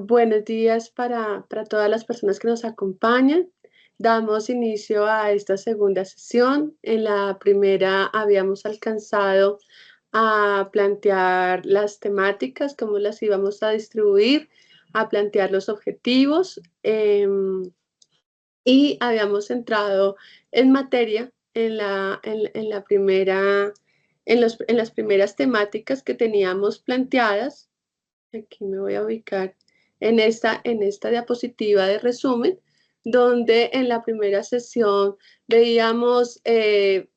Buenos días para todas las personas que nos acompañan. Damos inicio a esta segunda sesión. En la primera habíamos alcanzado a plantear las temáticas, cómo las íbamos a distribuir, a plantear los objetivos y habíamos entrado en materia en la primera, en las primeras temáticas que teníamos planteadas. Aquí me voy a ubicar en esta diapositiva de resumen, donde en la primera sesión veíamos el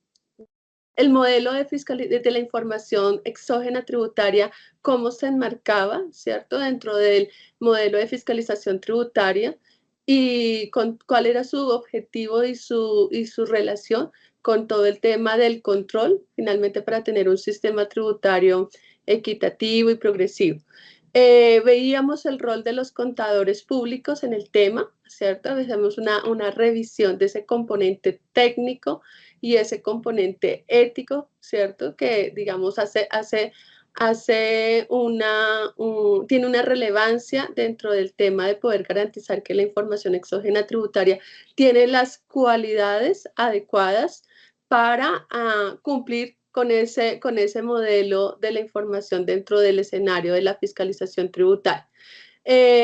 modelo de la información exógena tributaria, cómo se enmarcaba, ¿cierto?, dentro del modelo de fiscalización tributaria y cuál era su objetivo y su relación con todo el tema del control, finalmente para tener un sistema tributario equitativo y progresivo. Veíamos el rol de los contadores públicos en el tema, ¿cierto? Hacemos una revisión de ese componente técnico y ese componente ético, ¿cierto? Que, digamos, tiene una relevancia dentro del tema de poder garantizar que la información exógena tributaria tiene las cualidades adecuadas para cumplir con ese modelo de la información dentro del escenario de la fiscalización tributaria.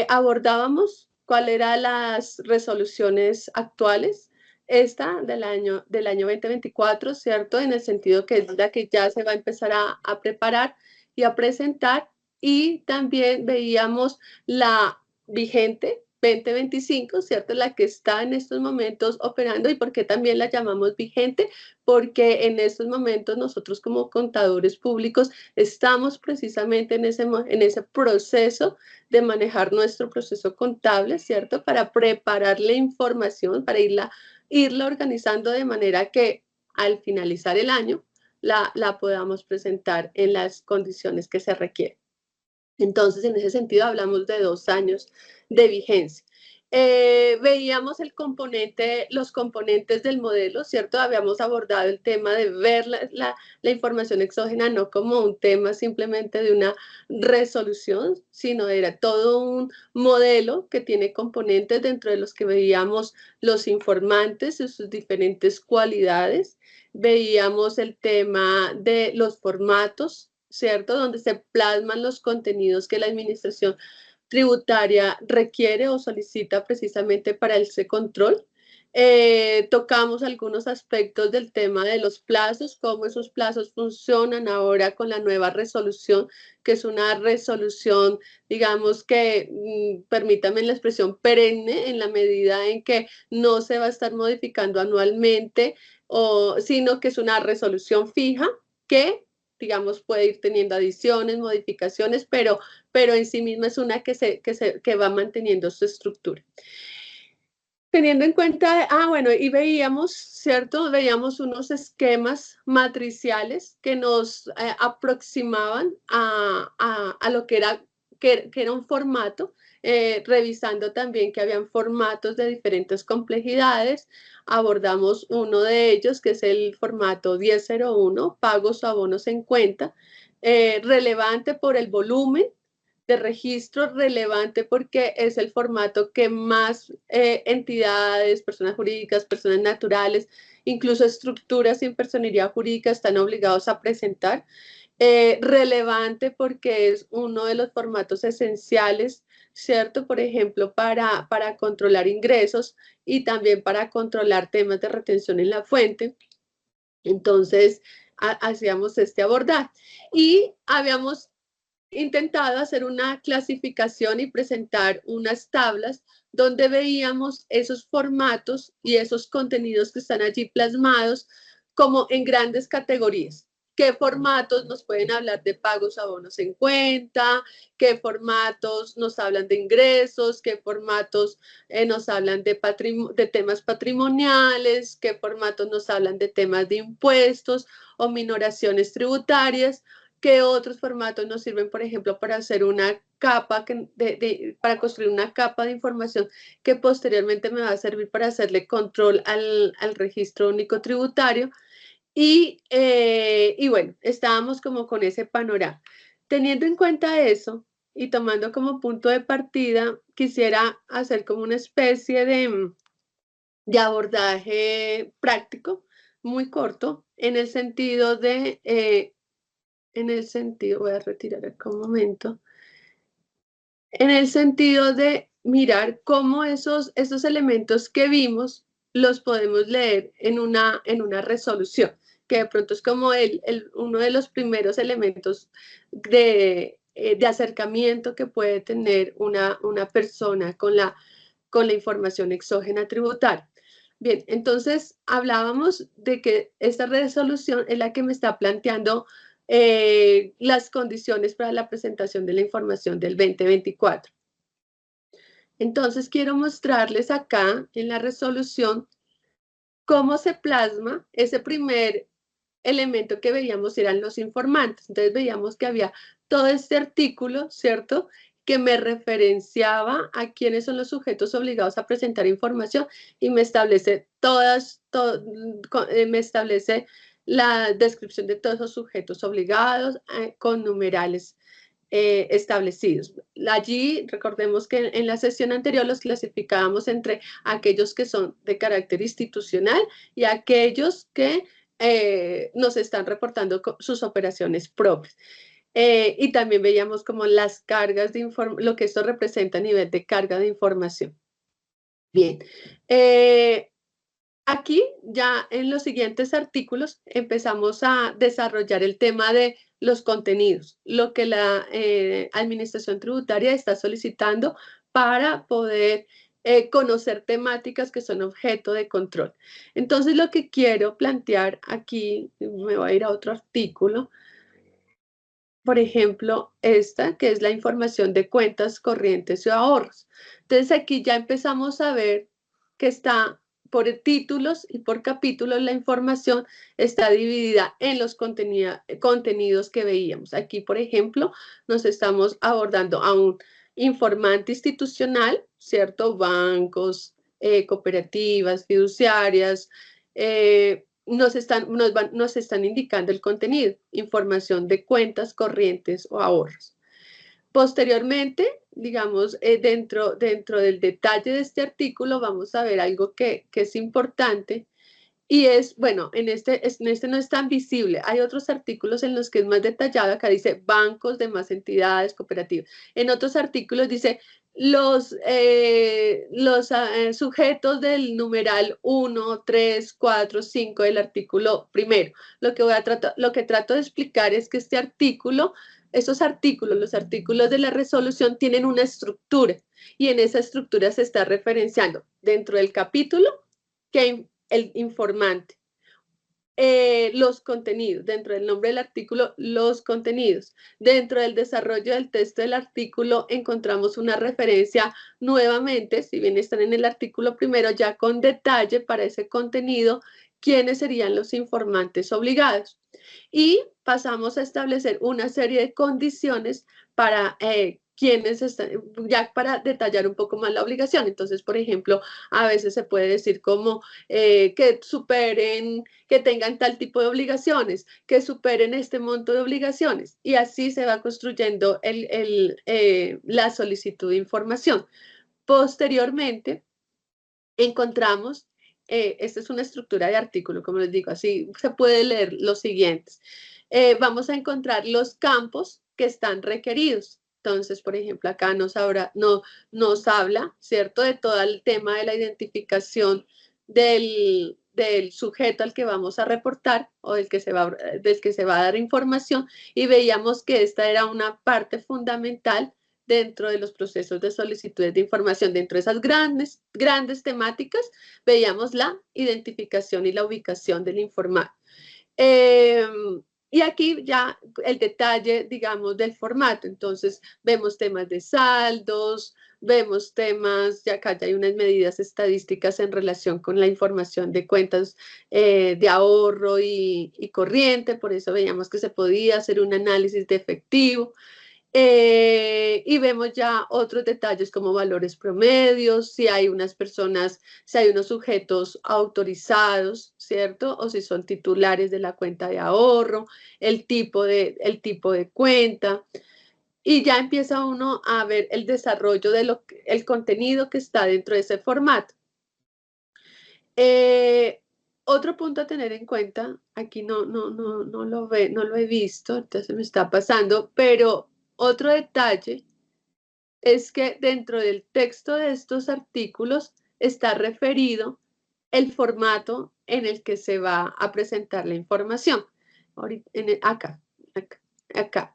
Abordábamos cuáles eran las resoluciones actuales, esta del año 2024, ¿cierto? En el sentido que es la que ya se va a empezar a preparar y a presentar, y también veíamos la vigente 2025, ¿cierto? La que está en estos momentos operando. ¿Y por qué también la llamamos vigente? Porque en estos momentos nosotros como contadores públicos estamos precisamente en ese proceso de manejar nuestro proceso contable, ¿cierto? Para preparar la información, para irla organizando de manera que al finalizar el año la podamos presentar en las condiciones que se requieren. Entonces, en ese sentido, hablamos de 2 años de vigencia. Veíamos los componentes del modelo, ¿cierto? Habíamos abordado el tema de ver la información exógena no como un tema simplemente de una resolución, sino era todo un modelo que tiene componentes dentro de los que veíamos los informantes y sus diferentes cualidades. Veíamos el tema de los formatos, ¿cierto? Donde se plasman los contenidos que la administración tributaria requiere o solicita precisamente para ese control. Tocamos algunos aspectos del tema de los plazos, cómo esos plazos funcionan ahora con la nueva resolución, que es una resolución, digamos que, permítame la expresión, perenne, en la medida en que no se va a estar modificando anualmente, sino que es una resolución fija que, digamos, puede ir teniendo adiciones, modificaciones, pero en sí misma es una que va manteniendo su estructura. Teniendo en cuenta, bueno, y veíamos, ¿cierto? Veíamos unos esquemas matriciales que nos aproximaban a lo que era un formato, revisando también que habían formatos de diferentes complejidades. Abordamos uno de ellos, que es el formato 1001, pagos o abonos en cuenta, relevante por el volumen de registro, relevante porque es el formato que más entidades, personas jurídicas, personas naturales, incluso estructuras sin personería jurídica están obligados a presentar. Relevante porque es uno de los formatos esenciales, ¿cierto? Por ejemplo, para controlar ingresos y también para controlar temas de retención en la fuente. Entonces, hacíamos este abordaje y habíamos intentado hacer una clasificación y presentar unas tablas donde veíamos esos formatos y esos contenidos que están allí plasmados como en grandes categorías. ¿Qué formatos nos pueden hablar de pagos, abonos en cuenta? ¿Qué formatos nos hablan de ingresos? ¿Qué formatos nos hablan de temas patrimoniales? ¿Qué formatos nos hablan de temas de impuestos o minoraciones tributarias? ¿Qué otros formatos nos sirven, por ejemplo, para hacer una capa, para construir una capa de información que posteriormente me va a servir para hacerle control al registro único tributario? Y bueno, estábamos como con ese panorama. Teniendo en cuenta eso, y tomando como punto de partida, quisiera hacer como una especie de abordaje práctico, muy corto, en el sentido, voy a retirar acá un momento, en el sentido de mirar cómo esos elementos que vimos los podemos leer en una resolución, que de pronto es como uno de los primeros elementos de acercamiento que puede tener una persona con la información exógena tributaria. Bien, entonces hablábamos de que esta resolución es la que me está planteando las condiciones para la presentación de la información del 2024. Entonces quiero mostrarles acá en la resolución cómo se plasma ese primer elemento que veíamos eran los informantes. Entonces veíamos que había todo este artículo, ¿cierto?, que me referenciaba a quiénes son los sujetos obligados a presentar información y me establece me establece la descripción de todos esos sujetos obligados con numerales establecidos. Allí, recordemos que en la sesión anterior los clasificábamos entre aquellos que son de carácter institucional y aquellos que nos están reportando sus operaciones propias. Y también veíamos como las cargas de información, lo que esto representa a nivel de carga de información. Bien, aquí ya en los siguientes artículos empezamos a desarrollar el tema de los contenidos, lo que la Administración Tributaria está solicitando para poder conocer temáticas que son objeto de control. Entonces, lo que quiero plantear aquí, me voy a ir a otro artículo, por ejemplo, esta que es la información de cuentas corrientes y ahorros. Entonces, aquí ya empezamos a ver que está por títulos y por capítulos la información está dividida en los contenidos que veíamos. Aquí, por ejemplo, nos estamos abordando a un informante institucional, ¿cierto? Bancos, cooperativas, fiduciarias, nos están indicando el contenido, información de cuentas corrientes o ahorros. Posteriormente, digamos, dentro del detalle de este artículo vamos a ver algo que es importante y es, bueno, en este no es tan visible. Hay otros artículos en los que es más detallado. Acá dice bancos, demás entidades, cooperativas. En otros artículos dice los sujetos del numeral 1, 3, 4, 5 del artículo primero. Lo que trato de explicar es que este artículo, esos artículos, los artículos de la resolución tienen una estructura y en esa estructura se está referenciando dentro del capítulo que el informante, los contenidos, dentro del nombre del artículo, los contenidos. Dentro del desarrollo del texto del artículo encontramos una referencia nuevamente, si bien están en el artículo primero, ya con detalle para ese contenido, quiénes serían los informantes obligados. Y pasamos a establecer una serie de condiciones para quienes están, ya para detallar un poco más la obligación. Entonces, por ejemplo, a veces se puede decir como que superen, que tengan tal tipo de obligaciones, que superen este monto de obligaciones. Y así se va construyendo la solicitud de información. Posteriormente, encontramos, esta es una estructura de artículo, como les digo, así se puede leer los siguientes. Vamos a encontrar los campos que están requeridos. Entonces, por ejemplo, acá nos habla, ¿cierto?, de todo el tema de la identificación del sujeto al que vamos a reportar o del que se va a dar información, y veíamos que esta era una parte fundamental dentro de los procesos de solicitudes de información. Dentro de esas grandes temáticas, veíamos la identificación y la ubicación del informado. Y aquí ya el detalle, digamos, del formato. Entonces, vemos temas de saldos, vemos temas, ya acá ya hay unas medidas estadísticas en relación con la información de cuentas de ahorro y corriente, por eso veíamos que se podía hacer un análisis de efectivo. Y vemos ya otros detalles como valores promedios, si hay unas personas, si hay unos sujetos autorizados, ¿cierto? O si son titulares de la cuenta de ahorro, el tipo de cuenta. y ya empieza uno a ver el desarrollo de el contenido que está dentro de ese formato. Otro punto a tener en cuenta, aquí no lo he visto, entonces me está pasando, pero otro detalle es que dentro del texto de estos artículos está referido el formato en el que se va a presentar la información. Acá.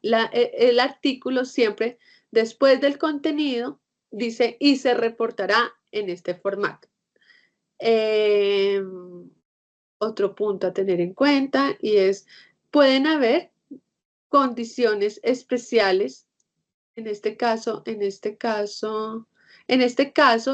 El artículo siempre, después del contenido, dice y se reportará en este formato. Otro punto a tener en cuenta y es, pueden haber condiciones especiales. En este caso,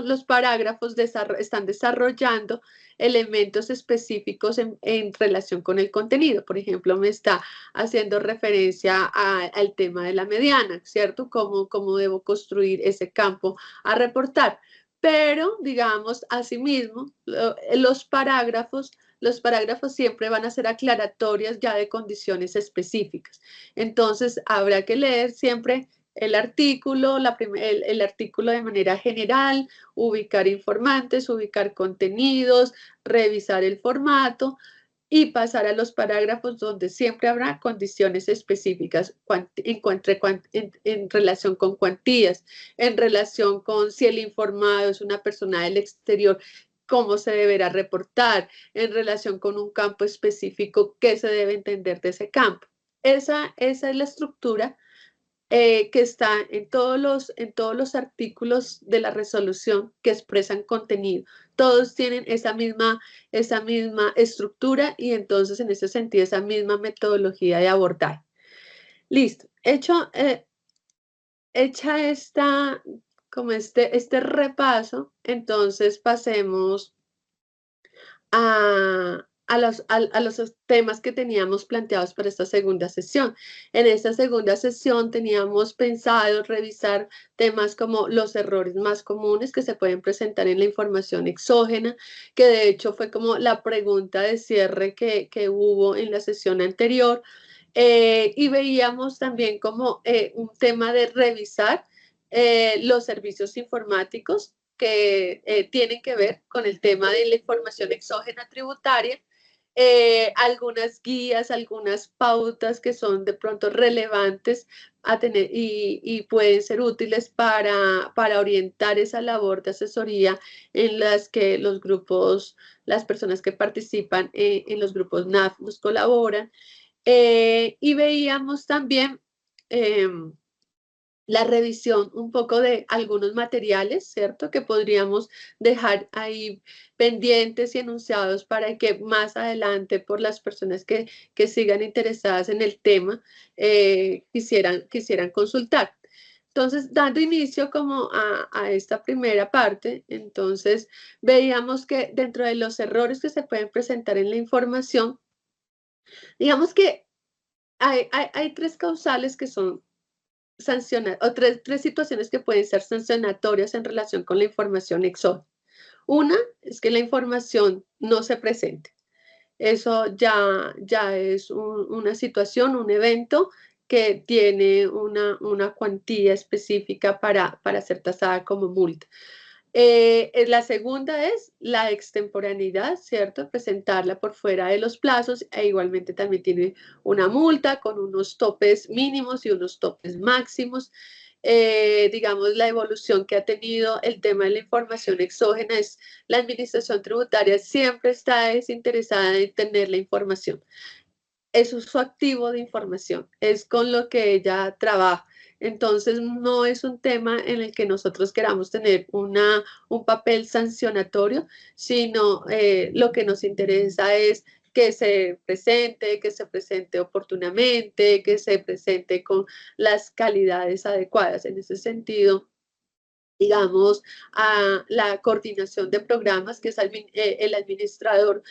los parágrafos están desarrollando elementos específicos en relación con el contenido. Por ejemplo, me está haciendo referencia al tema de la mediana, ¿cierto? Cómo debo construir ese campo a reportar. Pero, digamos, asimismo, los parágrafos siempre van a ser aclaratorias ya de condiciones específicas. Entonces, habrá que leer siempre el artículo, el artículo de manera general, ubicar informantes, ubicar contenidos, revisar el formato y pasar a los parágrafos donde siempre habrá condiciones específicas en relación con cuantías, en relación con si el informado es una persona del exterior, cómo se deberá reportar, en relación con un campo específico, qué se debe entender de ese campo. Esa es la estructura que está en todos los artículos de la resolución que expresan contenido. Todos tienen esa misma estructura y entonces en ese sentido esa misma metodología de abordar. Listo. Hecha este repaso, entonces pasemos a los temas que teníamos planteados para esta segunda sesión. En esta segunda sesión teníamos pensado revisar temas como los errores más comunes que se pueden presentar en la información exógena, que de hecho fue como la pregunta de cierre que hubo en la sesión anterior. Y veíamos también como un tema de revisar los servicios informáticos que tienen que ver con el tema de la información exógena tributaria, algunas guías, algunas pautas que son de pronto relevantes a tener y pueden ser útiles para orientar esa labor de asesoría en las que los grupos, las personas que participan en los grupos NAF nos colaboran. Y veíamos también la revisión un poco de algunos materiales, ¿cierto? Que podríamos dejar ahí pendientes y enunciados para que más adelante por las personas que sigan interesadas en el tema quisieran consultar. Entonces, dando inicio como a esta primera parte, entonces veíamos que dentro de los errores que se pueden presentar en la información, digamos que hay tres causales que son o tres situaciones que pueden ser sancionatorias en relación con la información exógena. Una es que la información no se presente. Eso ya es una situación, un evento que tiene una cuantía específica para ser tasada como multa. La segunda es la extemporaneidad, ¿cierto? Presentarla por fuera de los plazos e igualmente también tiene una multa con unos topes mínimos y unos topes máximos. Digamos, la evolución que ha tenido el tema de la información exógena es la administración tributaria siempre está desinteresada en tener la información. Eso es su activo de información, es con lo que ella trabaja. Entonces, no es un tema en el que nosotros queramos tener un papel sancionatorio, sino lo que nos interesa es que se presente oportunamente, que se presente con las calidades adecuadas. En ese sentido, digamos, a la coordinación de programas, que es el administrador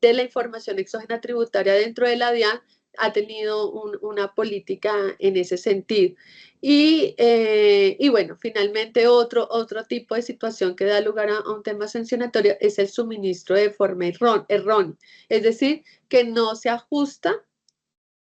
de la información exógena tributaria dentro de la DIAN, ha tenido una política en ese sentido. Y bueno, finalmente otro tipo de situación que da lugar a un tema sancionatorio es el suministro de forma errónea, es decir, que no se ajusta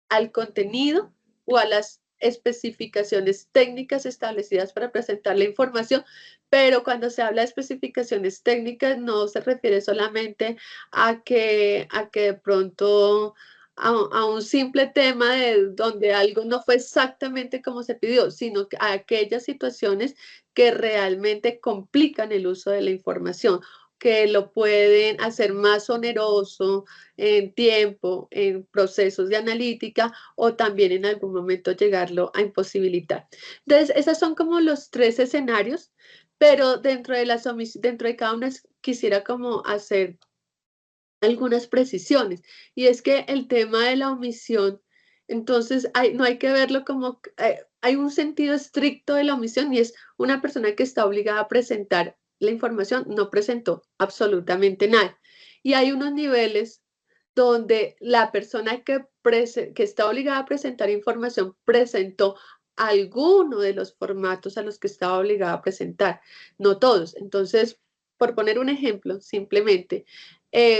al contenido o a las especificaciones técnicas establecidas para presentar la información, pero cuando se habla de especificaciones técnicas no se refiere solamente a que de pronto a un simple tema de donde algo no fue exactamente como se pidió, sino que a aquellas situaciones que realmente complican el uso de la información, que lo pueden hacer más oneroso en tiempo, en procesos de analítica o también en algún momento llegarlo a imposibilitar. Entonces, esos son como los tres escenarios, pero dentro de cada uno quisiera como hacer algunas precisiones. Y es que el tema de la omisión, entonces no hay que verlo como, hay un sentido estricto de la omisión y es una persona que está obligada a presentar la información, no presentó absolutamente nada. Y hay unos niveles donde la persona que está obligada a presentar información presentó alguno de los formatos a los que estaba obligada a presentar, no todos. Entonces, por poner un ejemplo, simplemente,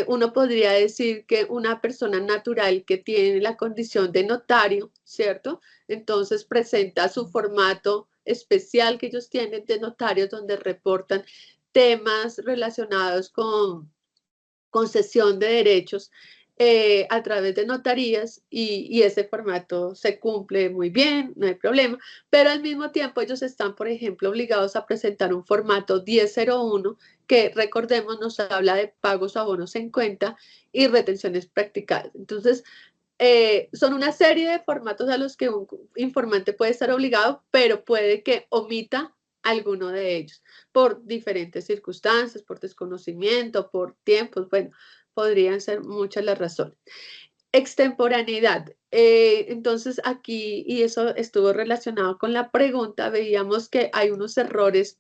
uno podría decir que una persona natural que tiene la condición de notario, ¿cierto? Entonces presenta su formato especial que ellos tienen de notarios donde reportan temas relacionados con concesión de derechos a través de notarías y ese formato se cumple muy bien, no hay problema, pero al mismo tiempo ellos están, por ejemplo, obligados a presentar un formato 1001 que recordemos nos habla de pagos o abonos en cuenta y retenciones practicadas. Entonces, son una serie de formatos a los que un informante puede estar obligado, pero puede que omita alguno de ellos por diferentes circunstancias, por desconocimiento, por tiempos, bueno, podrían ser muchas las razones. Extemporaneidad. Entonces aquí, y eso estuvo relacionado con la pregunta, veíamos que hay unos errores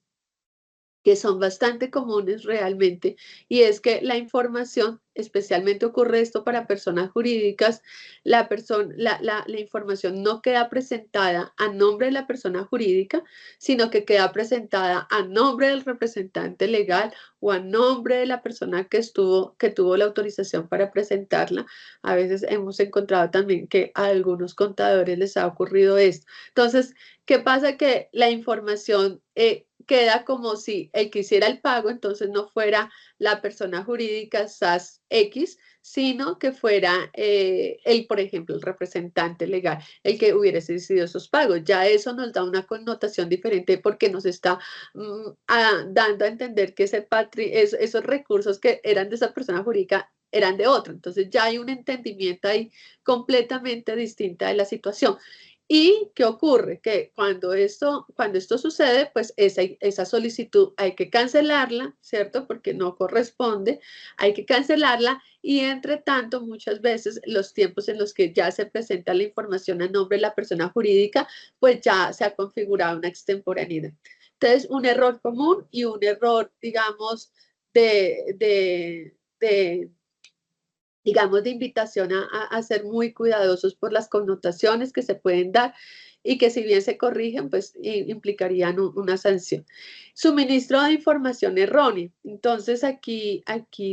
que son bastante comunes realmente, y es que la información, especialmente ocurre esto para personas jurídicas, la información no queda presentada a nombre de la persona jurídica, sino que queda presentada a nombre del representante legal o a nombre de la persona que tuvo la autorización para presentarla. A veces hemos encontrado también que a algunos contadores les ha ocurrido esto. Entonces, ¿qué pasa? Que la información queda como si el que hiciera el pago entonces no fuera la persona jurídica SAS X, sino que fuera por ejemplo, el representante legal, el que hubiera decidido esos pagos. Ya eso nos da una connotación diferente porque nos está dando a entender que esos recursos que eran de esa persona jurídica eran de otro. Entonces ya hay un entendimiento ahí completamente distinta de la situación. ¿Y qué ocurre? Que cuando esto sucede, pues esa solicitud hay que cancelarla, ¿cierto? Porque no corresponde, hay que cancelarla y entre tanto, muchas veces los tiempos en los que ya se presenta la información a nombre de la persona jurídica, pues ya se ha configurado una extemporaneidad. Entonces, un error común y un error, digamos, de digamos, de invitación a ser muy cuidadosos por las connotaciones que se pueden dar y que si bien se corrigen, pues implicarían una sanción. Suministro de información errónea. Entonces, aquí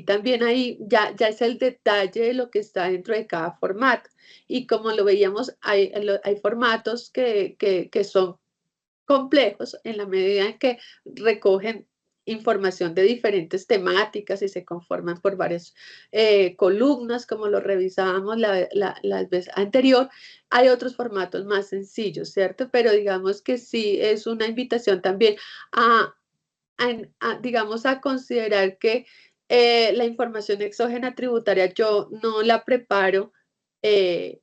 también ya es el detalle de lo que está dentro de cada formato. Y como lo veíamos, hay formatos que son complejos en la medida en que recogen información de diferentes temáticas y se conforman por varias columnas, como lo revisábamos la vez anterior. Hay otros formatos más sencillos, ¿cierto? Pero digamos que sí es una invitación también digamos, a considerar que la información exógena tributaria yo no la preparo eh,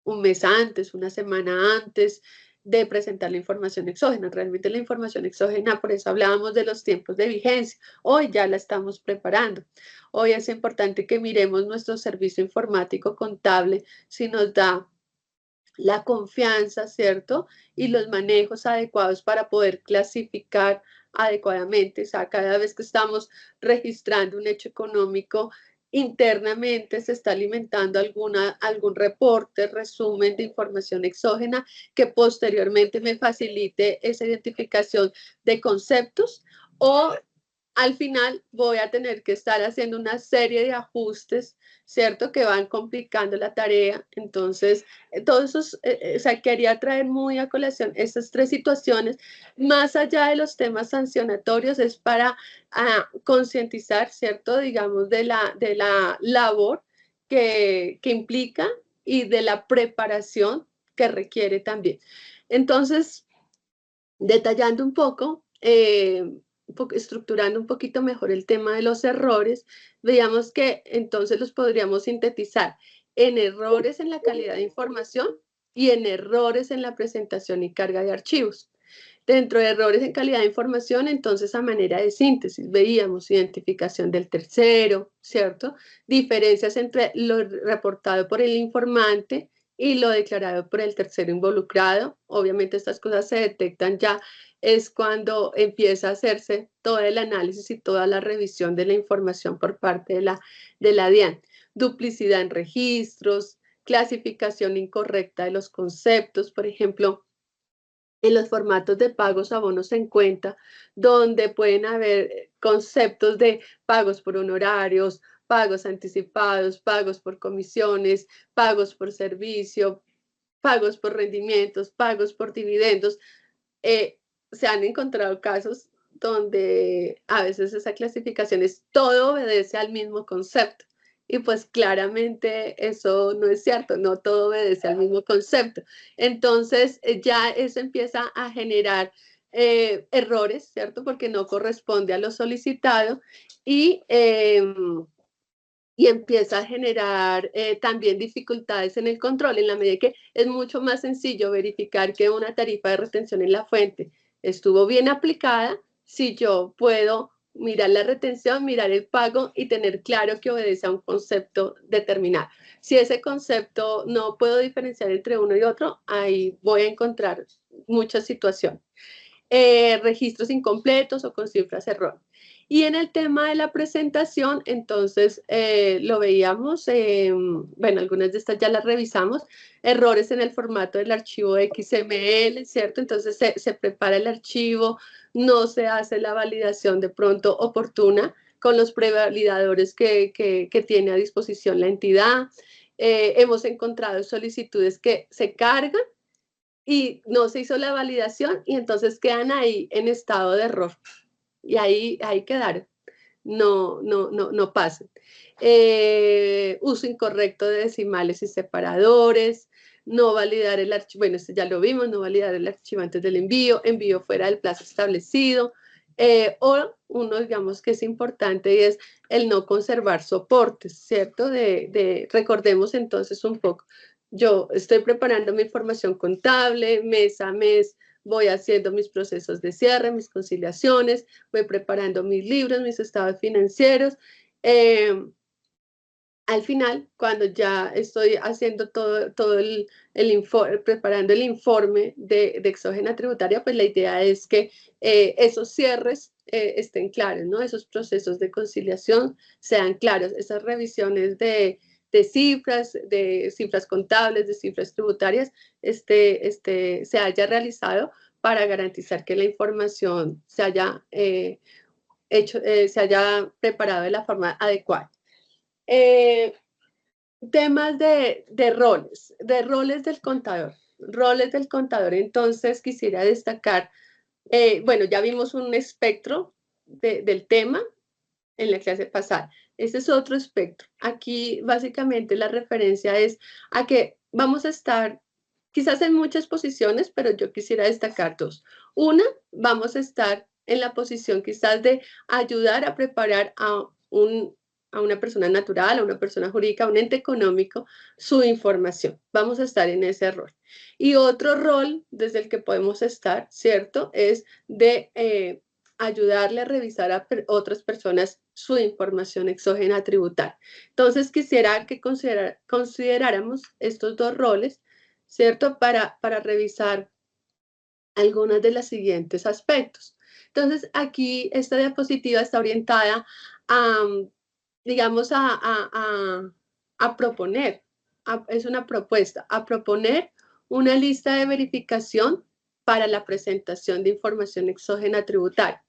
un mes antes, una semana antes de presentar la información exógena. Realmente la información exógena, por eso hablábamos de los tiempos de vigencia. Hoy ya la estamos preparando. Hoy es importante que miremos nuestro servicio informático contable si nos da la confianza, ¿cierto? Y los manejos adecuados para poder clasificar adecuadamente. O sea, cada vez que estamos registrando un hecho económico, internamente se está alimentando algún reporte, resumen de información exógena que posteriormente me facilite esa identificación de conceptos o al final voy a tener que estar haciendo una serie de ajustes, ¿cierto? Que van complicando la tarea. Entonces, todos esos, o sea, quería traer muy a colación estas tres situaciones, más allá de los temas sancionatorios, es para concientizar, ¿cierto? Digamos, de la labor que implica y de la preparación que requiere también. Entonces, detallando un poco, estructurando un poquito mejor el tema de los errores, veíamos que entonces los podríamos sintetizar en errores en la calidad de información y en errores en la presentación y carga de archivos. Dentro de errores en calidad de información, entonces a manera de síntesis, veíamos identificación del tercero, ¿cierto? Diferencias entre lo reportado por el informante y lo declarado por el tercero involucrado. Obviamente estas cosas se detectan ya, es cuando empieza a hacerse todo el análisis y toda la revisión de la información por parte de la DIAN. Duplicidad en registros, clasificación incorrecta de los conceptos, por ejemplo, en los formatos de pagos abonos en cuenta, donde pueden haber conceptos de pagos por honorarios, pagos anticipados, pagos por comisiones, pagos por servicio, pagos por rendimientos, pagos por dividendos. Se han encontrado casos donde a veces esa clasificación es todo obedece al mismo concepto. Y pues claramente eso no es cierto, no todo obedece al mismo concepto. Entonces ya eso empieza a generar errores, ¿cierto? Porque no corresponde a lo solicitado y, y empieza a generar también dificultades en el control, en la medida que es mucho más sencillo verificar que una tarifa de retención en la fuente estuvo bien aplicada si yo puedo mirar la retención, mirar el pago y tener claro que obedece a un concepto determinado. Si ese concepto no puedo diferenciar entre uno y otro, ahí voy a encontrar muchas situaciones. Registros incompletos o con cifras erróneas. Y en el tema de la presentación, entonces lo veíamos, bueno, algunas de estas ya las revisamos, errores en el formato del archivo XML, ¿cierto? Entonces se prepara el archivo, no se hace la validación de pronto oportuna con los prevalidadores que tiene a disposición la entidad. Hemos encontrado solicitudes que se cargan y no se hizo la validación y entonces quedan ahí en estado de error y ahí quedaron, no pasan. Uso incorrecto de decimales y separadores, no validar el archivo, bueno, esto ya lo vimos, no validar el archivo antes del envío fuera del plazo establecido, o uno, digamos, que es importante y es el no conservar soportes, ¿cierto? Recordemos entonces un poco, yo estoy preparando mi información contable mes a mes, voy haciendo mis procesos de cierre, mis conciliaciones, voy preparando mis libros, mis estados financieros. Al final, cuando ya estoy haciendo todo el informe, preparando el informe de exógena tributaria, pues la idea es que esos cierres estén claros, ¿no? Esos procesos de conciliación sean claros, esas revisiones de cifras contables, de cifras tributarias, se haya realizado para garantizar que la información se haya se haya preparado de la forma adecuada. Eh, Temas de roles del contador. Roles del contador, entonces quisiera destacar, bueno, ya vimos un espectro del tema en la clase pasada. Este es otro espectro. Aquí básicamente la referencia es a que vamos a estar quizás en muchas posiciones, pero yo quisiera destacar dos. Una, vamos a estar en la posición quizás de ayudar a preparar a una persona natural, a una persona jurídica, a un ente económico, su información. Vamos a estar en ese rol. Y otro rol desde el que podemos estar, ¿cierto? Es de ayudarle a revisar a otras personas su información exógena tributaria. Entonces, quisiera que consideráramos estos dos roles, ¿cierto? Para revisar algunos de los siguientes aspectos. Entonces, aquí esta diapositiva está orientada a, digamos, a proponer, es una propuesta, a proponer una lista de verificación para la presentación de información exógena tributaria.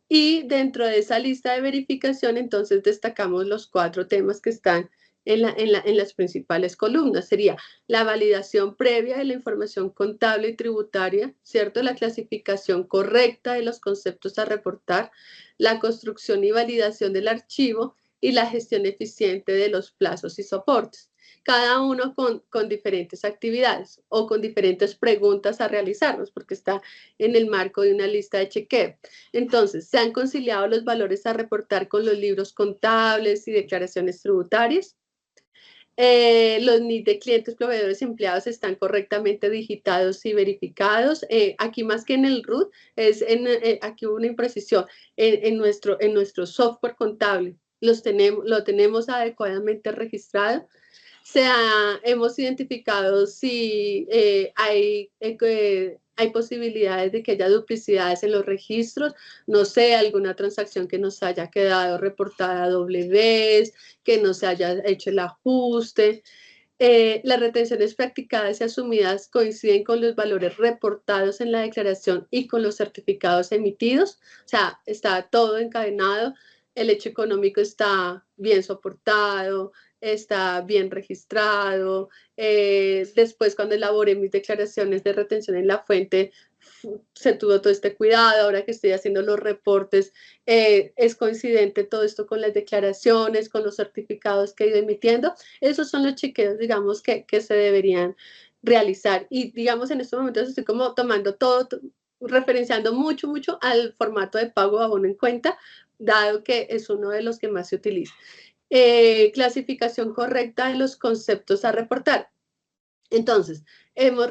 Y dentro de esa lista de verificación, entonces destacamos los 4 temas que están en las principales columnas. Sería la validación previa de la información contable y tributaria, ¿cierto? La clasificación correcta de los conceptos a reportar, la construcción y validación del archivo y la gestión eficiente de los plazos y soportes. Cada uno con diferentes actividades o con diferentes preguntas a realizarnos, porque está en el marco de una lista de chequeo. Entonces, se han conciliado los valores a reportar con los libros contables y declaraciones tributarias. Los NID de clientes, proveedores y empleados están correctamente digitados y verificados. Aquí más que en el RUT, aquí hubo una imprecisión en nuestro software contable. Lo tenemos adecuadamente registrado. Hemos identificado si hay posibilidades de que haya duplicidades en los registros, no sé, alguna transacción que nos haya quedado reportada a doble vez, que no se haya hecho el ajuste. Las retenciones practicadas y asumidas coinciden con los valores reportados en la declaración y con los certificados emitidos, o sea, está todo encadenado, el hecho económico está bien soportado, está bien registrado. Después, cuando elaboré mis declaraciones de retención en la fuente, se tuvo todo este cuidado. Ahora que estoy haciendo los reportes, es coincidente todo esto con las declaraciones, con los certificados que he ido emitiendo. Esos son los chequeos, digamos, que se deberían realizar. Y, digamos, en estos momentos estoy como tomando todo, referenciando mucho, mucho al formato de pago abono en cuenta, dado que es uno de los que más se utiliza. Clasificación correcta de los conceptos a reportar. Entonces, hemos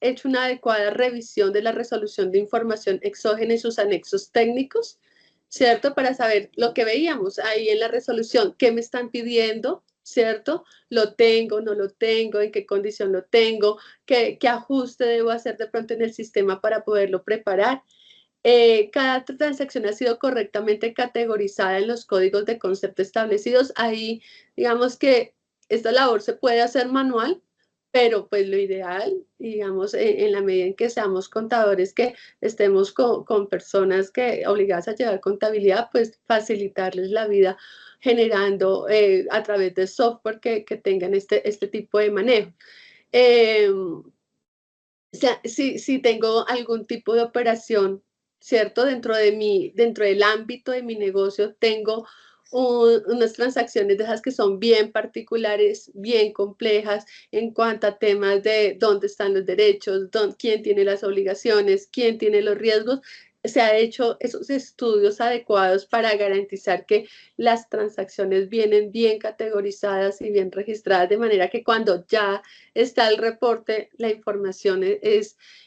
hecho una adecuada revisión de la resolución de información exógena y sus anexos técnicos, ¿cierto? Para saber lo que veíamos ahí en la resolución, qué me están pidiendo, ¿cierto? ¿Lo tengo, no lo tengo? ¿En qué condición lo tengo? ¿Qué ajuste debo hacer de pronto en el sistema para poderlo preparar? Cada transacción ha sido correctamente categorizada en los códigos de concepto establecidos. Ahí, digamos que esta labor se puede hacer manual, pero pues lo ideal, digamos, en la medida en que seamos contadores, que estemos con personas que obligadas a llevar contabilidad, pues facilitarles la vida generando a través de software que tengan este tipo de manejo. O sea, si tengo algún tipo de operación, ¿cierto? Dentro del ámbito de mi negocio, tengo unas transacciones de esas que son bien particulares, bien complejas en cuanto a temas de dónde están los derechos, quién tiene las obligaciones, quién tiene los riesgos. Se ha hecho esos estudios adecuados para garantizar que las transacciones vienen bien categorizadas y bien registradas, de manera que cuando ya está el reporte, la información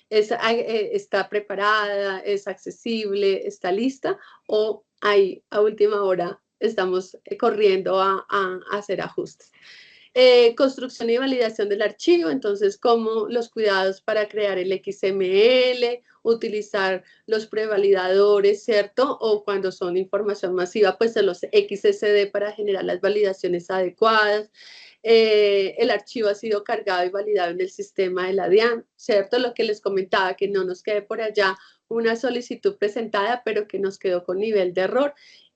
está preparada, es accesible, está lista, o ahí a última hora estamos corriendo a hacer ajustes. Construcción y validación del archivo, entonces como los cuidados para crear el XML, utilizar los prevalidadores, ¿cierto? O cuando son información masiva, pues los XSD para generar las validaciones adecuadas. El archivo ha sido cargado y validado en el sistema de la DIAN, ¿cierto? Lo que les comentaba, que no nos quede por allá una solicitud presentada, pero que nos quedó con nivel de error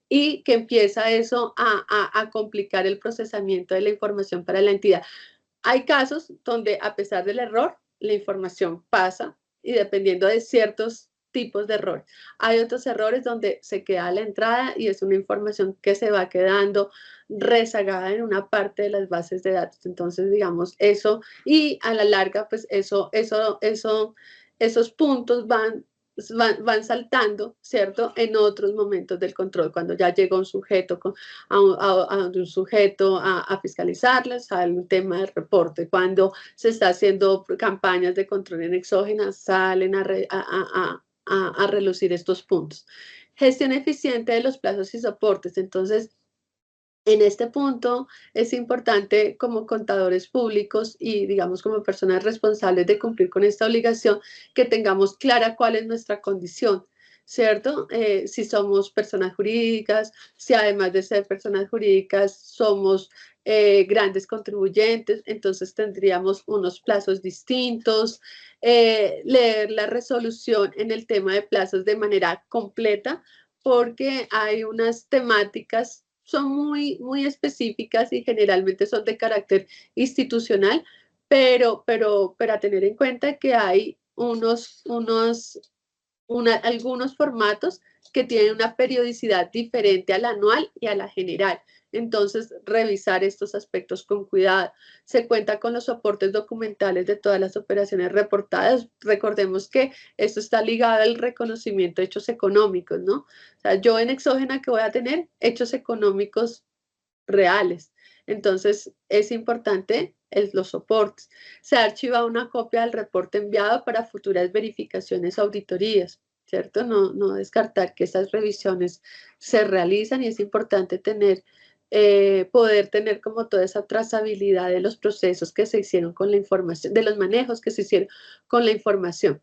y que empieza eso a complicar el procesamiento de la información para la entidad. Hay casos donde a pesar del error, la información pasa y dependiendo de ciertos tipos de errores. Hay otros errores donde se queda a la entrada y es una información que se va quedando rezagada en una parte de las bases de datos. Entonces, digamos, eso, y a la larga, pues esos puntos van saltando, ¿cierto? En otros momentos del control, cuando ya llega un sujeto un sujeto a fiscalizarles, sale un tema de reporte. Cuando se está haciendo campañas de control en exógenas, salen a relucir estos puntos. Gestión eficiente de los plazos y soportes. Entonces, en este punto es importante como contadores públicos y digamos como personas responsables de cumplir con esta obligación que tengamos clara cuál es nuestra condición, ¿cierto? Si somos personas jurídicas, si además de ser personas jurídicas somos grandes contribuyentes, entonces tendríamos unos plazos distintos. Leer la resolución en el tema de plazos de manera completa, porque hay unas temáticas, son muy específicas y generalmente son de carácter institucional, pero a tener en cuenta que hay algunos formatos que tienen una periodicidad diferente a la anual y a la general. Entonces, revisar estos aspectos con cuidado. Se cuenta con los soportes documentales de todas las operaciones reportadas. Recordemos que esto está ligado al reconocimiento de hechos económicos, ¿no? O sea, yo en Exógena que voy a tener hechos económicos reales. Entonces, es importante los soportes. Se archiva una copia del reporte enviado para futuras verificaciones o auditorías, ¿cierto? No descartar que esas revisiones se realizan y es importante poder tener como toda esa trazabilidad de los procesos que se hicieron con la información, de los manejos que se hicieron con la información.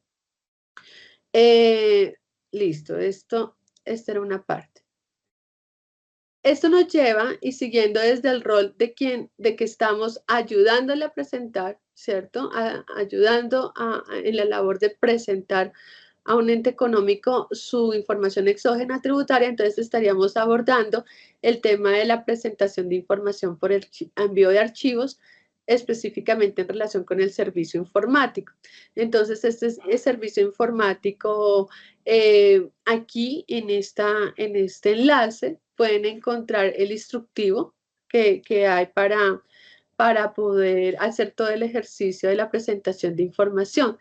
Listo, esta era una parte. Esto nos lleva, y siguiendo desde el rol de que estamos ayudándole a presentar, ¿cierto? Ayudando en la labor de presentar a un ente económico su información exógena tributaria, entonces estaríamos abordando el tema de la presentación de información por el envío de archivos, específicamente en relación con el servicio informático. Entonces, este es el servicio informático. Aquí en este enlace pueden encontrar el instructivo que hay para poder hacer todo el ejercicio de la presentación de información.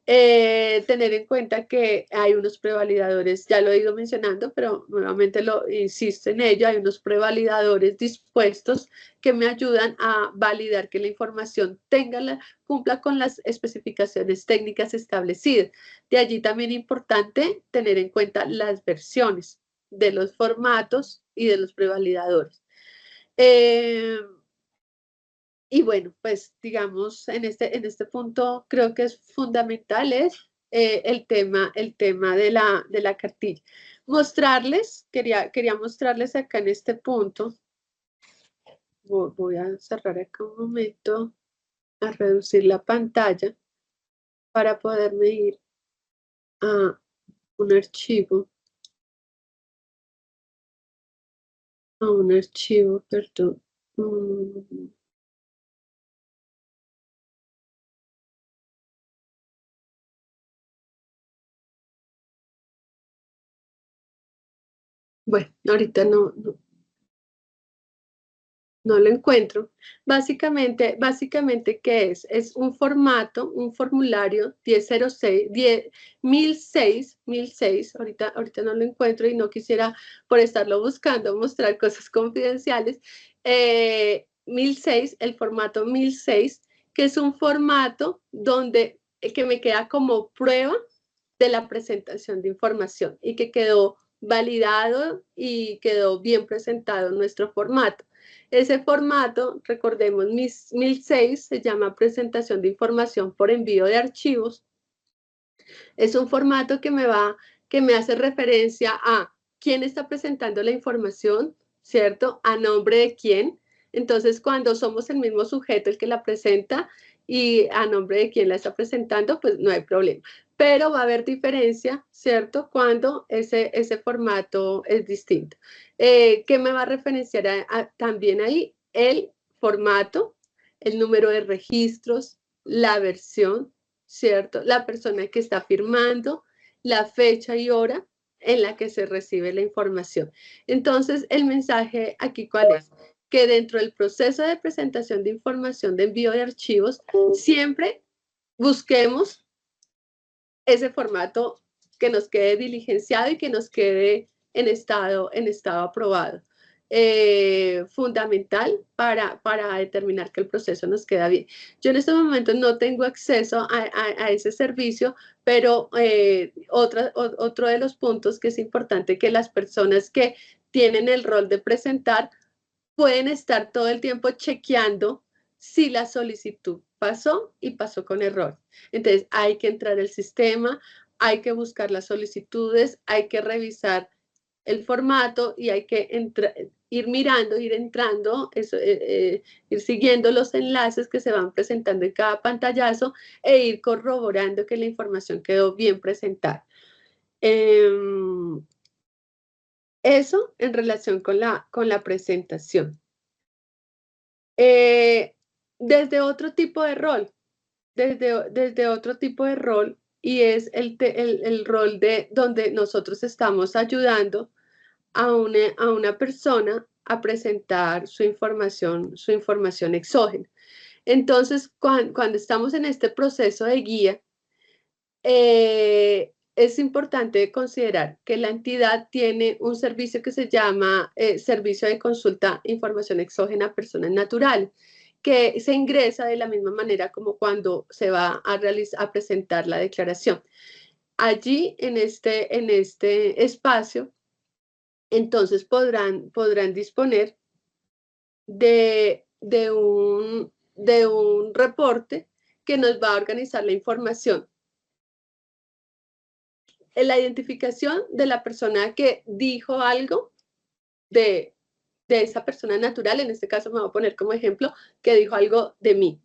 Tener en cuenta que hay unos prevalidadores, ya lo he ido mencionando, pero nuevamente lo insisto en ello, hay unos prevalidadores dispuestos que me ayudan a validar que la información cumpla con las especificaciones técnicas establecidas. De allí también es importante tener en cuenta las versiones de los formatos y de los prevalidadores. Y bueno, pues digamos, en este punto creo que es fundamental el tema de la cartilla. Quería mostrarles acá en este punto, voy a cerrar acá un momento, a reducir la pantalla para poderme ir a un archivo, perdón. Bueno, ahorita no lo encuentro. Básicamente, ¿qué es? Es un formato, un formulario 1006, 1006, ahorita no lo encuentro y no quisiera, por estarlo buscando, mostrar cosas confidenciales. 1006, el formato 1006, que es un formato que me queda como prueba de la presentación de información y que quedó validado y quedó bien presentado en nuestro formato. Ese formato, recordemos, 1006 se llama presentación de información por envío de archivos. Es un formato que me hace referencia a quién está presentando la información, ¿cierto? A nombre de quién. Entonces, cuando somos el mismo sujeto el que la presenta y a nombre de quién la está presentando, pues no hay problema. Pero va a haber diferencia, ¿cierto? Cuando ese formato es distinto. ¿Qué me va a referenciar también ahí? El formato, el número de registros, la versión, ¿cierto? La persona que está firmando, la fecha y hora en la que se recibe la información. Entonces, el mensaje aquí, ¿cuál es? Que dentro del proceso de presentación de información de envío de archivos, siempre busquemos ese formato que nos quede diligenciado y que nos quede en estado aprobado. Fundamental para determinar que el proceso nos queda bien. Yo en este momento no tengo acceso a ese servicio, pero otro de los puntos que es importante que las personas que tienen el rol de presentar pueden estar todo el tiempo chequeando si la solicitud pasó y pasó con error. Entonces hay que entrar al sistema, hay que buscar las solicitudes, hay que revisar el formato y hay que ir mirando, ir entrando, ir siguiendo los enlaces que se van presentando en cada pantallazo e ir corroborando que la información quedó bien presentada. Eso en relación con la presentación. Desde otro tipo de rol, desde otro tipo de rol, y es el rol de donde nosotros estamos ayudando a una persona a presentar su información exógena. Entonces, cuando estamos en este proceso de guía, es importante considerar que la entidad tiene un servicio que se llama Servicio de Consulta Información Exógena a Personas Naturales, que se ingresa de la misma manera como cuando se va a presentar la declaración. Allí, en este espacio, entonces podrán disponer de un reporte que nos va a organizar la información. En la identificación de la persona que dijo algo de esa persona natural, en este caso me voy a poner como ejemplo, que dijo algo de mí.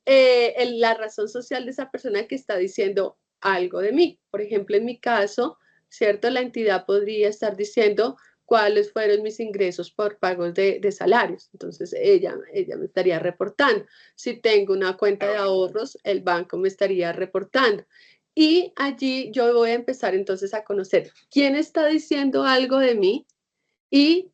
La razón social de esa persona que está diciendo algo de mí. Por ejemplo, en mi caso, ¿cierto? La entidad podría estar diciendo cuáles fueron mis ingresos por pagos de salarios. Entonces, ella me estaría reportando. Si tengo una cuenta de ahorros, el banco me estaría reportando. Y allí yo voy a empezar entonces a conocer quién está diciendo algo de mí y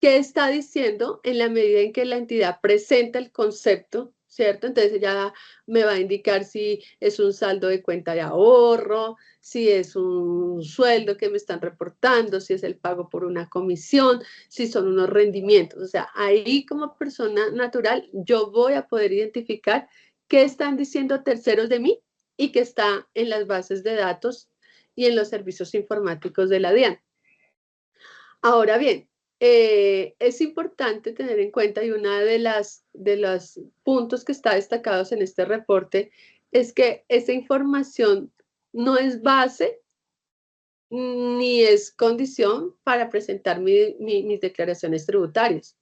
qué está diciendo en la medida en que la entidad presenta el concepto, ¿cierto? Entonces ella me va a indicar si es un saldo de cuenta de ahorro, si es un sueldo que me están reportando, si es el pago por una comisión, si son unos rendimientos. O sea, ahí como persona natural yo voy a poder identificar qué están diciendo terceros de mí y qué está en las bases de datos y en los servicios informáticos de la DIAN. Ahora bien, es importante tener en cuenta, y una de los puntos que está destacados en este reporte es que esa información no es base ni es condición para presentar mis declaraciones tributarias.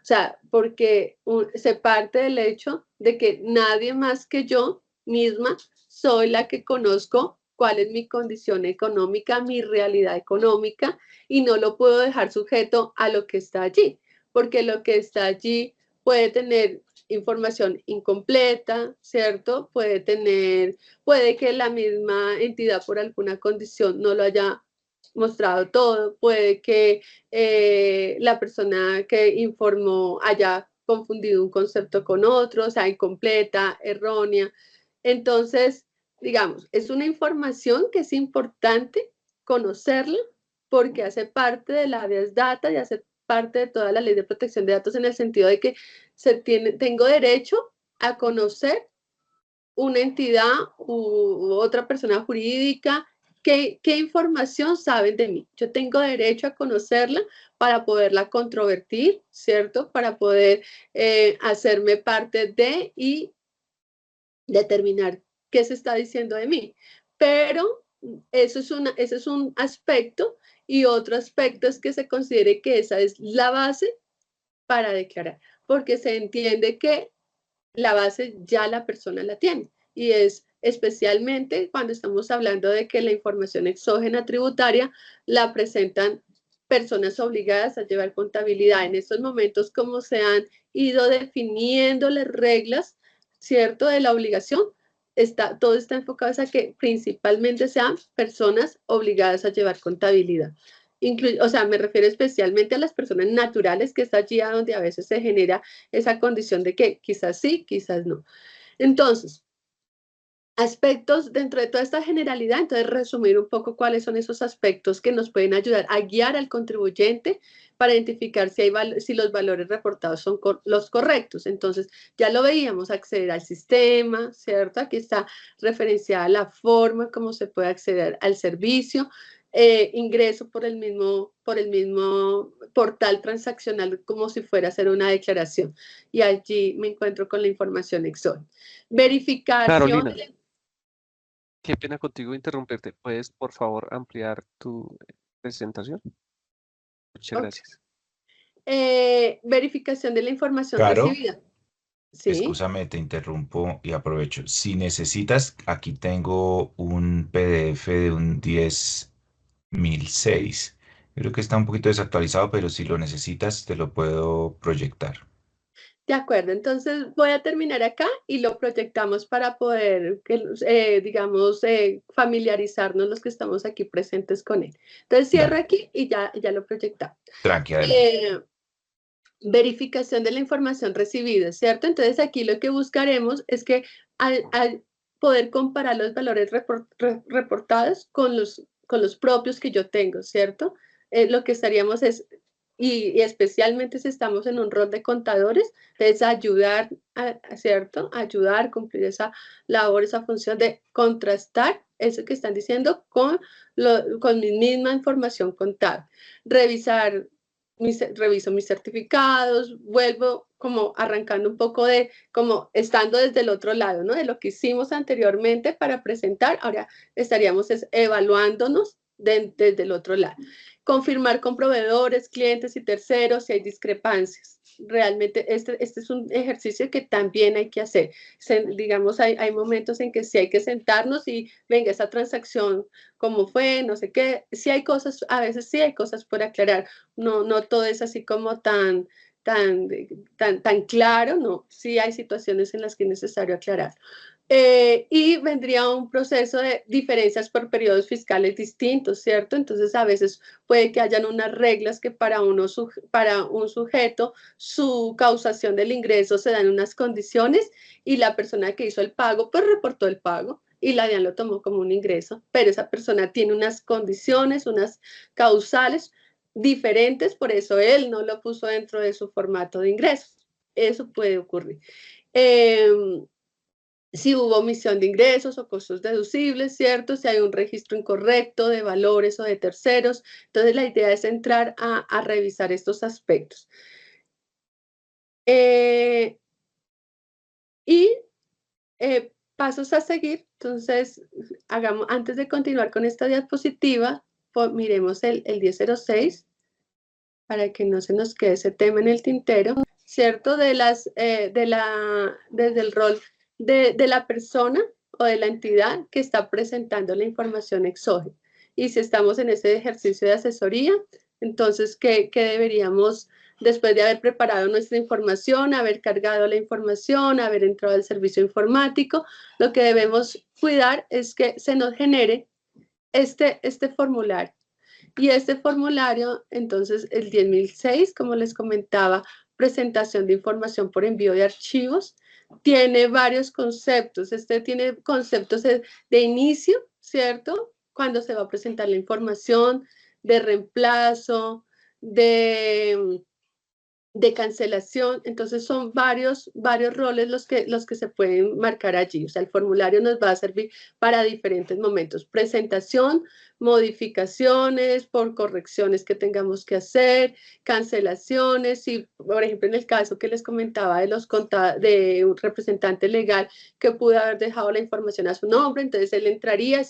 O sea, porque se parte del hecho de que nadie más que yo misma soy la que conozco cuál es mi condición económica, mi realidad económica, y no lo puedo dejar sujeto a lo que está allí, porque lo que está allí puede tener información incompleta, ¿cierto? Puede que la misma entidad por alguna condición no lo haya mostrado todo, puede que la persona que informó haya confundido un concepto con otro, o sea, incompleta, errónea. Entonces, digamos, es una información que es importante conocerla porque hace parte de la habeas data y hace parte de toda la ley de protección de datos en el sentido de que tengo derecho a conocer una entidad u otra persona jurídica. ¿Qué información saben de mí? Yo tengo derecho a conocerla para poderla controvertir, ¿cierto? Para poder hacerme parte de y determinar qué se está diciendo de mí. Pero ese es un aspecto, y otro aspecto es que se considere que esa es la base para declarar, porque se entiende que la base ya la persona la tiene, y es especialmente cuando estamos hablando de que la información exógena tributaria la presentan personas obligadas a llevar contabilidad. En estos momentos, como se han ido definiendo las reglas, ¿cierto?, de la obligación, todo está enfocado a que principalmente sean personas obligadas a llevar contabilidad. O sea, me refiero especialmente a las personas naturales, que es allí a donde a veces se genera esa condición de que quizás sí, quizás no. Entonces, aspectos dentro de toda esta generalidad, entonces resumir un poco cuáles son esos aspectos que nos pueden ayudar a guiar al contribuyente para identificar si los valores reportados son los correctos. Entonces, ya lo veíamos, acceder al sistema, ¿cierto? Aquí está referenciada la forma como se puede acceder al servicio. Ingreso por el mismo portal transaccional como si fuera a hacer una declaración, y allí me encuentro con la información exógena. Verificación. Carolina, Qué pena contigo interrumpirte. ¿Puedes, por favor, ampliar tu presentación? Muchas Ok. gracias. Verificación de la información Caro, recibida. Sí, escúchame, te interrumpo y aprovecho. Si necesitas, aquí tengo un PDF de un 10.006. Creo que está un poquito desactualizado, pero si lo necesitas, te lo puedo proyectar. de acuerdo. Entonces voy a terminar acá y lo proyectamos para poder, digamos, familiarizarnos los que estamos aquí presentes con él. Entonces cierro Dale, aquí y ya lo proyectamos. tranqui, adelante. Eh, Verificación de la información recibida, ¿cierto? Entonces aquí lo que buscaremos es que al poder comparar los valores reportados con los propios que yo tengo, ¿cierto? Lo que estaríamos es, y especialmente si estamos en un rol de contadores, es ayudar, ¿cierto? Ayudar, cumplir esa labor, esa función de contrastar eso que están diciendo con mi misma información contable. Revisar reviso mis certificados, vuelvo como arrancando un poco de, como estando desde el otro lado, ¿no? De lo que hicimos anteriormente para presentar, ahora estaríamos evaluándonos desde el otro lado. Confirmar con proveedores, clientes y terceros si hay discrepancias. Realmente este es un ejercicio que también hay que hacer. Digamos, hay momentos en que sí hay que sentarnos y venga, esa transacción, cómo fue, no sé qué, sí hay cosas, a veces sí hay cosas por aclarar, no todo es así como tan claro, no, sí hay situaciones en las que es necesario aclarar. Y vendría un proceso de diferencias por periodos fiscales distintos, ¿cierto? Entonces, a veces puede que hayan unas reglas que para un sujeto su causación del ingreso se dan unas condiciones y la persona que hizo el pago, pues reportó el pago y la DIAN lo tomó como un ingreso, pero esa persona tiene unas condiciones, unas causales diferentes, por eso él no lo puso dentro de su formato de ingresos. Eso puede ocurrir. Eh, si hubo omisión de ingresos o costos deducibles, ¿cierto? Si hay un registro incorrecto de valores o de terceros. Entonces, la idea es entrar a revisar estos aspectos. Y pasos a seguir. Entonces, antes de continuar con esta diapositiva, miremos el 1006 para que no se nos quede ese tema en el tintero, ¿cierto? Desde el rol de la persona o de la entidad que está presentando la información exógena. Y si estamos en ese ejercicio de asesoría, entonces, ¿qué deberíamos, después de haber preparado nuestra información, haber cargado la información, haber entrado al servicio informático, lo que debemos cuidar es que se nos genere este formulario? Y este formulario, entonces, el 10.006, como les comentaba, presentación de información por envío de archivos, tiene varios conceptos. Este tiene conceptos de inicio, ¿cierto? Cuando se va a presentar la información, de reemplazo, de cancelación. Entonces son varios roles los que se pueden marcar allí. O sea, el formulario nos va a servir para diferentes momentos. Presentación, modificaciones por correcciones que tengamos que hacer, cancelaciones. Y, por ejemplo, en el caso que les comentaba de un representante legal que pudo haber dejado la información a su nombre, entonces él entraría,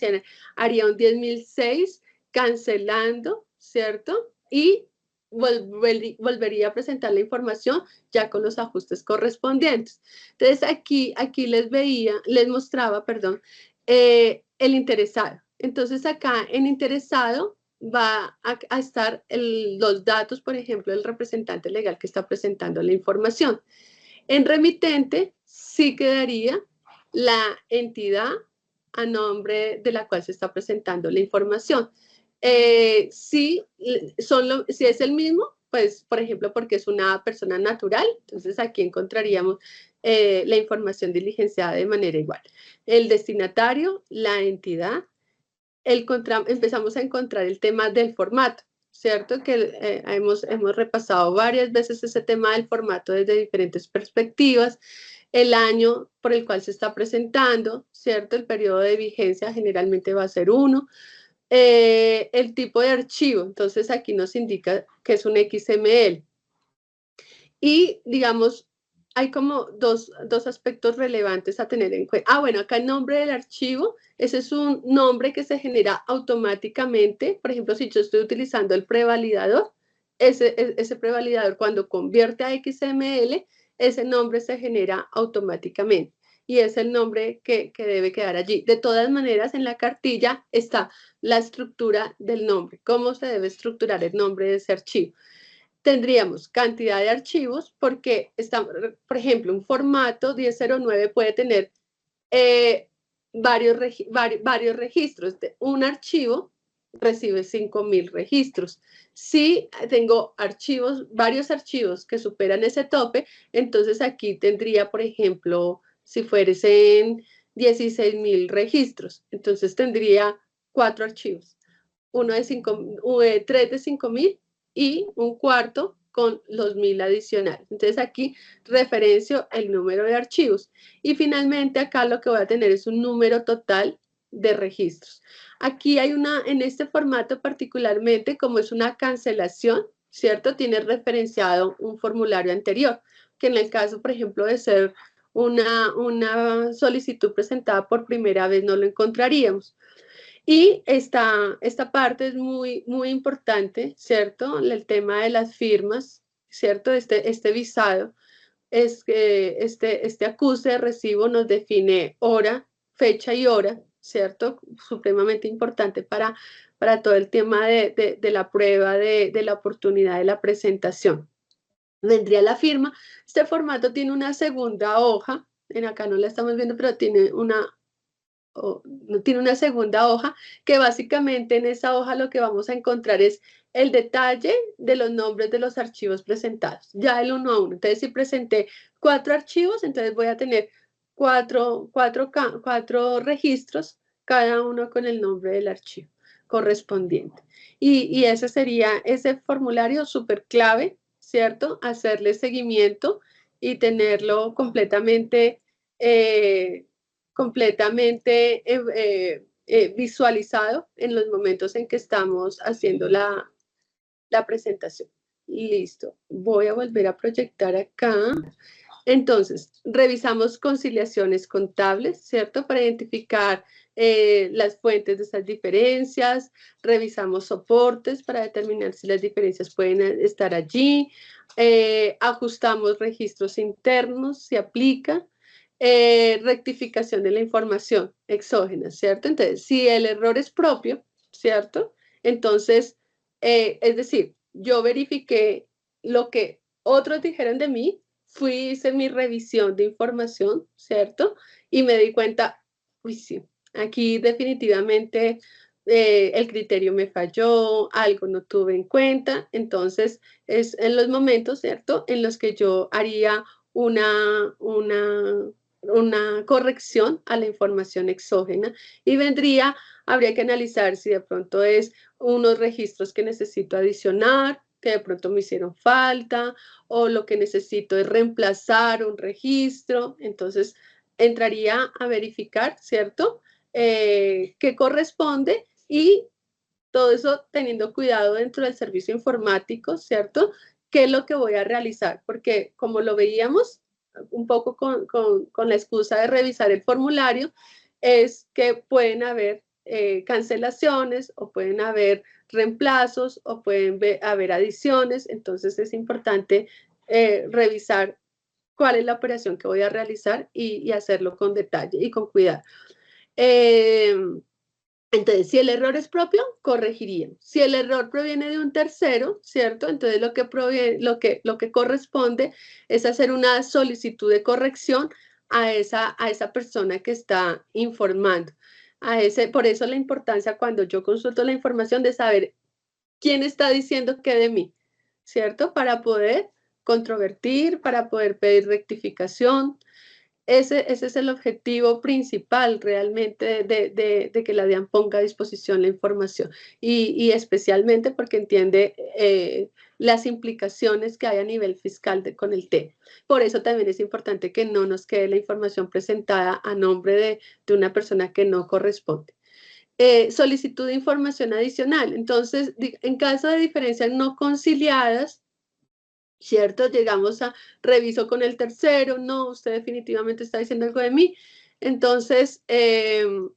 haría un 10.006 cancelando, ¿cierto? Y volvería a presentar la información ya con los ajustes correspondientes. Entonces, aquí les mostraba, perdón, el interesado. Entonces, acá en interesado va a estar los datos, por ejemplo, del representante legal que está presentando la información. En remitente, sí quedaría la entidad a nombre de la cual se está presentando la información. Si es el mismo, pues, por ejemplo, porque es una persona natural, entonces aquí encontraríamos la información diligenciada de manera igual. El destinatario, la entidad, empezamos a encontrar el tema del formato, ¿cierto? Que hemos repasado varias veces ese tema del formato desde diferentes perspectivas, el año por el cual se está presentando, ¿cierto? El periodo de vigencia generalmente va a ser 1. El tipo de archivo, entonces aquí nos indica que es un XML. Y, digamos, hay como dos aspectos relevantes a tener en cuenta. Bueno, acá el nombre del archivo, ese es un nombre que se genera automáticamente. Por ejemplo, si yo estoy utilizando el prevalidador, ese prevalidador cuando convierte a XML, ese nombre se genera automáticamente y es el nombre que debe quedar allí. De todas maneras, en la cartilla está la estructura del nombre, cómo se debe estructurar el nombre de ese archivo. Tendríamos cantidad de archivos porque, por ejemplo, un formato 1009 puede tener varios registros. Un archivo recibe 5000 registros. Si tengo varios archivos que superan ese tope, entonces aquí tendría, por ejemplo, si fuesen 16.000 registros, entonces tendría 4 archivos. Uno de 3 de 5000 y un cuarto con los 1000 adicionales. Entonces aquí referencio el número de archivos. Y finalmente acá lo que voy a tener es un número total de registros. Aquí hay en este formato particularmente, como es una cancelación, ¿cierto? Tiene referenciado un formulario anterior, que en el caso, por ejemplo, de ser una solicitud presentada por primera vez no lo encontraríamos. Y esta parte es muy, muy importante, ¿cierto? El tema de las firmas, ¿cierto? Este visado, es que este acuse de recibo nos define hora, fecha y hora, ¿cierto? Supremamente importante para todo el tema de la prueba, de la oportunidad de la presentación. Vendría la firma. Este formato tiene una segunda hoja, en acá no la estamos viendo, pero tiene una segunda hoja, que básicamente en esa hoja lo que vamos a encontrar es el detalle de los nombres de los archivos presentados, ya el uno a uno. Entonces, si presenté 4 archivos, entonces voy a tener cuatro registros, cada uno con el nombre del archivo correspondiente. Y ese sería ese formulario súper clave, ¿cierto? Hacerle seguimiento y tenerlo completamente visualizado en los momentos en que estamos haciendo la presentación. Listo. Voy a volver a proyectar acá. Entonces, revisamos conciliaciones contables, ¿cierto? Para identificar las fuentes de esas diferencias. Revisamos soportes para determinar si las diferencias pueden estar allí. Ajustamos registros internos, si aplica. Rectificación de la información exógena, ¿cierto? Entonces, si el error es propio, ¿cierto? Entonces, es decir, yo verifiqué lo que otros dijeron de mí, hice mi revisión de información, ¿cierto? Y me di cuenta, uy, sí, aquí definitivamente el criterio me falló, algo no tuve en cuenta, entonces es en los momentos, ¿cierto?, en los que yo haría una corrección a la información exógena y habría que analizar si de pronto es unos registros que necesito adicionar, que de pronto me hicieron falta, o lo que necesito es reemplazar un registro. Entonces, entraría a verificar, ¿cierto?, qué corresponde y todo eso teniendo cuidado dentro del servicio informático, ¿cierto?, qué es lo que voy a realizar, porque como lo veíamos un poco con la excusa de revisar el formulario, es que pueden haber cancelaciones o pueden haber reemplazos o pueden haber adiciones, entonces es importante revisar cuál es la operación que voy a realizar y hacerlo con detalle y con cuidado. Entonces, si el error es propio, corregiríamos. Si el error proviene de un tercero, ¿cierto? Entonces, lo que corresponde es hacer una solicitud de corrección a esa persona que está informando. Por eso la importancia cuando yo consulto la información de saber quién está diciendo qué de mí, ¿cierto? Para poder controvertir, para poder pedir rectificación. Ese es el objetivo principal realmente de que la DIAN ponga a disposición la información y especialmente porque entiende las implicaciones que hay a nivel fiscal con el tema. Por eso también es importante que no nos quede la información presentada a nombre de una persona que no corresponde. Solicitud de información adicional. Entonces, en caso de diferencias no conciliadas, ¿cierto? Llegamos a reviso con el tercero, no, usted definitivamente está diciendo algo de mí. Entonces, este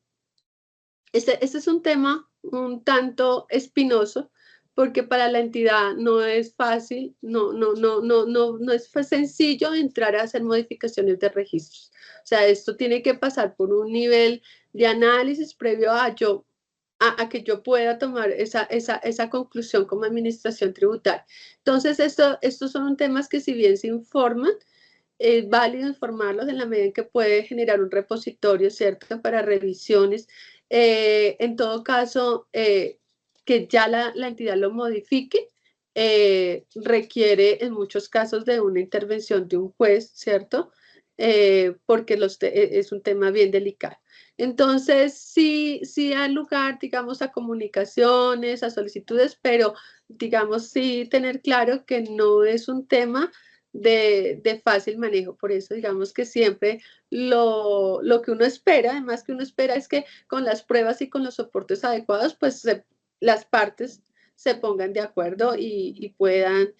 es un tema un tanto espinoso, porque para la entidad no es fácil, no es sencillo entrar a hacer modificaciones de registros. O sea, esto tiene que pasar por un nivel de análisis previo a que yo pueda tomar esa conclusión como administración tributaria. Entonces, estos son temas que, si bien se informan, es válido informarlos en la medida en que puede generar un repositorio, ¿cierto?, para revisiones. En todo caso, que ya la entidad lo modifique, requiere en muchos casos de una intervención de un juez, ¿cierto? Porque es un tema bien delicado. Entonces, sí hay lugar, digamos, a comunicaciones, a solicitudes, pero, digamos, sí tener claro que no es un tema de fácil manejo. Por eso, digamos que siempre lo que uno espera, además que uno espera, es que con las pruebas y con los soportes adecuados, pues las partes se pongan de acuerdo y puedan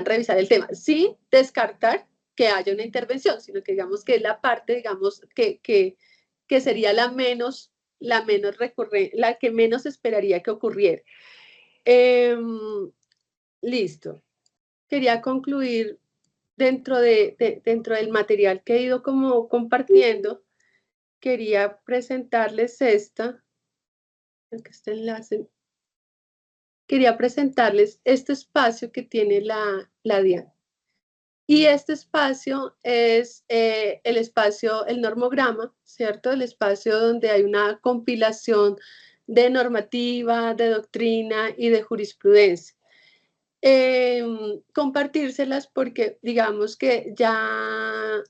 revisar el tema, sin descartar que haya una intervención, sino que digamos que es la parte, digamos, que sería la menos recurrente, la que menos esperaría que ocurriera. Listo. Quería concluir dentro del material que he ido como compartiendo. Quería presentarles este enlace. Quería presentarles este espacio que tiene la DIAN. Y este espacio es el normograma, ¿cierto? El espacio donde hay una compilación de normativa, de doctrina y de jurisprudencia. Compartírselas porque, digamos que ya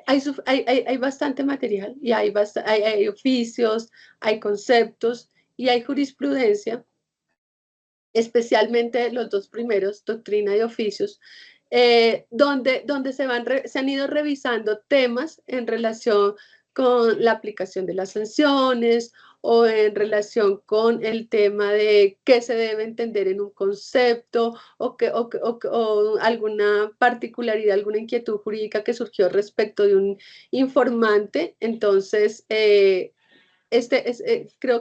hay bastante material y hay oficios, hay conceptos y hay jurisprudencia, especialmente los dos primeros, doctrina y oficios, donde se han ido revisando temas en relación con la aplicación de las sanciones o en relación con el tema de qué se debe entender en un concepto o alguna particularidad, alguna inquietud jurídica que surgió respecto de un informante. Entonces, creo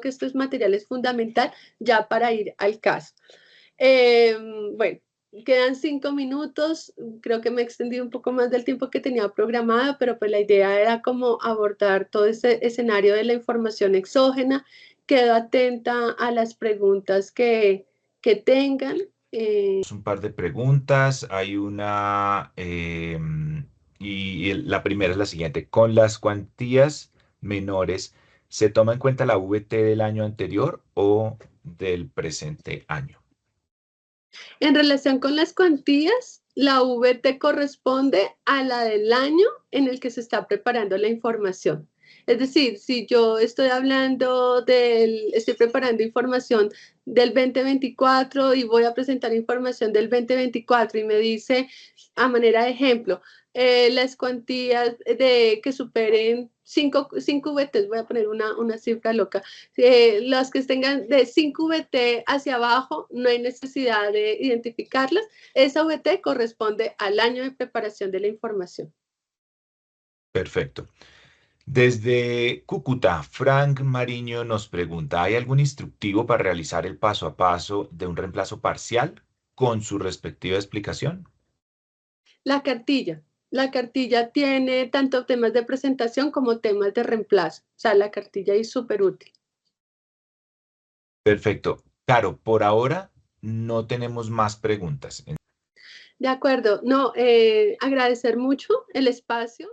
que este material es fundamental ya para ir al caso. Bueno, quedan 5 minutos, creo que me he extendido un poco más del tiempo que tenía programado, pero pues la idea era como abordar todo ese escenario de la información exógena. Quedo atenta a las preguntas que tengan. Un par de preguntas. Hay una, la primera es la siguiente. Con las cuantías menores, ¿se toma en cuenta la VT del año anterior o del presente año? En relación con las cuantías, la VT corresponde a la del año en el que se está preparando la información. Es decir, si yo estoy preparando información del 2024 y voy a presentar información del 2024 y me dice, a manera de ejemplo, las cuantías que superen 5 VTs, voy a poner una cifra loca, las que tengan de 5 VT hacia abajo, no hay necesidad de identificarlas. Esa VT corresponde al año de preparación de la información. Perfecto. Desde Cúcuta, Frank Mariño nos pregunta, ¿hay algún instructivo para realizar el paso a paso de un reemplazo parcial con su respectiva explicación? La cartilla tiene tanto temas de presentación como temas de reemplazo. O sea, la cartilla es súper útil. Perfecto. Caro, por ahora no tenemos más preguntas. De acuerdo. No, agradecer mucho el espacio.